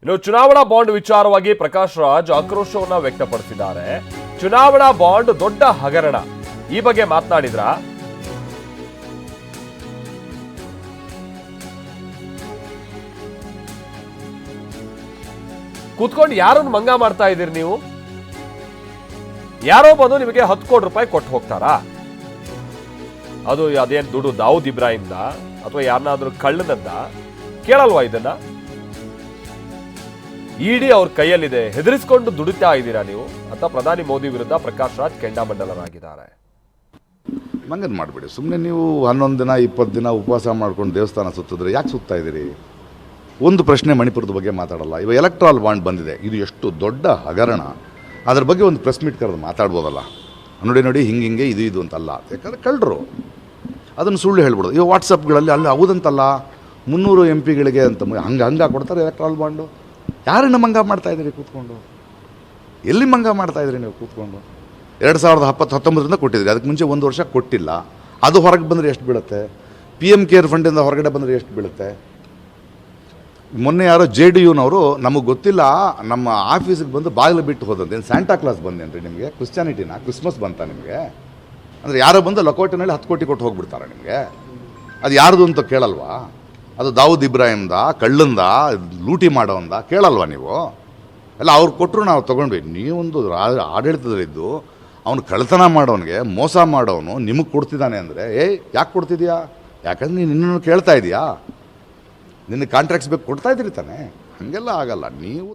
ಇನ್ನು ಚುನಾವಣಾ ಬಾಂಡ್ ವಿಚಾರವಾಗಿ ಪ್ರಕಾಶ್ ರಾಜ್ ಆಕ್ರೋಶವನ್ನ ವ್ಯಕ್ತಪಡಿಸಿದ್ದಾರೆ. ಚುನಾವಣಾ ಬಾಂಡ್ ದೊಡ್ಡ ಹಗರಣ, ಈ ಬಗ್ಗೆ ಮಾತನಾಡಿದ್ರ ಕೂತ್ಕೊಂಡು ಯಾರನ್ನು ಮಂಗ ಮಾಡ್ತಾ ಇದ್ದೀರಿ ನೀವು? ಯಾರೋ ಬಂದು ನಿಮಗೆ 10 ಕೋಟಿ ರೂಪಾಯಿ ಕೊಟ್ಟು ಹೋಗ್ತಾರಾ? ಅದು ಅದೇನ್ ದುಡ್ಡು ದಾವೂದ್ ಇಬ್ರಾಹಿಂದ ಅಥವಾ ಯಾರನ್ನಾದ್ರೂ ಕಳ್ಳನದ್ದ? ಕೇಳಲ್ವಾ ಇದನ್ನ? ಇಡಿ ಅವ್ರ ಕೈಯಲ್ಲಿದೆ, ಹೆದರಿಸಿಕೊಂಡು ದುಡಿತಾ ಇದ್ದೀರಾ ನೀವು ಅಂತ ಪ್ರಧಾನಿ ಮೋದಿ ವಿರುದ್ಧ ಪ್ರಕಾಶ್ ರಾಜ್ ಕೆಂಡಾಮಂಡಲರಾಗಿದ್ದಾರೆ. ಮಂಗನ್ ಮಾಡಿಬಿಡಿ ಸುಮ್ಮನೆ. ನೀವು 11 ದಿನ 20 ದಿನ ಉಪವಾಸ ಮಾಡ್ಕೊಂಡು ದೇವಸ್ಥಾನ ಸುತ್ತಿದ್ರೆ ಯಾಕೆ ಸುತ್ತಾ ಇದ್ದೀರಿ? ಒಂದು ಪ್ರಶ್ನೆ ಮಣಿಪುರದ ಬಗ್ಗೆ ಮಾತಾಡಲ್ಲ. ಇವಾಗ ಎಲೆಕ್ಟ್ರಾಲ್ ಬಾಂಡ್ ಬಂದಿದೆ, ಇದು ಎಷ್ಟು ದೊಡ್ಡ ಹಗರಣ, ಅದ್ರ ಬಗ್ಗೆ ಒಂದು ಪ್ರೆಸ್ ಮೀಟ್ ಕರೆದು ಮಾತಾಡ್ಬೋದಲ್ಲ. ನೋಡಿ ಹಿಂಗೆ ಇದು ಅಂತಲ್ಲ, ಯಾಕಂದರೆ ಕಳ್ಳರು ಅದನ್ನು ಸುಳ್ಳು ಹೇಳ್ಬಿಡೋದು. ಇವಾಗ ವಾಟ್ಸಪ್ಗಳಲ್ಲಿ ಅಲ್ಲಿ ಹೌದಂತಲ್ಲ 300 MP ಅಂತ ಹಂಗೆ ಕೊಡ್ತಾರೆ ಎಲೆಕ್ಟ್ರಾಲ್ ಬಾಂಡು. ಯಾರನ್ನ ಮಂಗ ಮಾಡ್ತಾಯಿದ್ದೀರಿ ಕೂತ್ಕೊಂಡು? ಎಲ್ಲಿ ಮಂಗ ಮಾಡ್ತಾಯಿದ್ರಿ ನೀವು ಕೂತ್ಕೊಂಡು? 2019 ಕೊಟ್ಟಿದ್ರಿ, ಅದಕ್ಕೆ ಮುಂಚೆ 1 ವರ್ಷ ಕೊಟ್ಟಿಲ್ಲ. ಅದು ಹೊರಗೆ ಬಂದರೆ ಎಷ್ಟು ಬೀಳುತ್ತೆ? PM ಕೇರ್ ಫಂಡಿಂದ ಹೊರಗಡೆ ಬಂದರೆ ಎಷ್ಟು ಬೀಳುತ್ತೆ? ಮೊನ್ನೆ ಯಾರೋ JDUನವರು ನಮಗೆ ಗೊತ್ತಿಲ್ಲ ನಮ್ಮ ಆಫೀಸಿಗೆ ಬಂದು ಬಾಗಿಲು ಬಿಟ್ಟು ಹೋದಂತೆ. ಏನು ಸ್ಯಾಂಟಾ ಕ್ಲಾಸ್ ಬಂದೇನ್ರಿ ನಿಮಗೆ? ಕ್ರಿಶ್ಚಾನಿಟಿನ ಕ್ರಿಸ್ಮಸ್ ಬಂತ ನಿಮಗೆ? ಅಂದರೆ ಯಾರೋ ಬಂದು ಲಕೋಟಿನಲ್ಲಿ 10 ಕೋಟಿ ಕೊಟ್ಟು ಹೋಗ್ಬಿಡ್ತಾರೆ ನಿಮಗೆ? ಅದು ಯಾರ್ದು ಅಂತ ಕೇಳಲ್ವಾ? ಅದು ದಾವೂದ್ ಇಬ್ರಾಹಿಂದ, ಕಳ್ಳಂದ, ಲೂಟಿ ಮಾಡೋವಂದ ಕೇಳಲ್ವಾ ನೀವು? ಎಲ್ಲ ಅವ್ರು ಕೊಟ್ಟರು ನಾವು ತೊಗೊಂಡ್ವಿ. ನೀವೊಂದು ಆಡಳಿತದಲ್ಲಿದ್ದು ಅವನು ಕಳ್ಳತನ ಮಾಡೋನಿಗೆ ಮೋಸ ಮಾಡೋನು ನಿಮಗೆ ಕೊಡ್ತಿದ್ದಾನೆ ಅಂದರೆ ಯಾಕೆ ಕೊಡ್ತಿದ್ಯಾ? ಯಾಕಂದ್ರೆ ನೀನು ಇನ್ನೂ ಕೇಳ್ತಾ ಇದೆಯಾ? ನಿನ್ನ ಕಾಂಟ್ರಾಕ್ಟ್ಸ್ ಬೇಕು ಕೊಡ್ತಾ ಇದ್ದೀರಿ ತಾನೆ? ಹಾಗೆಲ್ಲ ಆಗಲ್ಲ ನೀವು.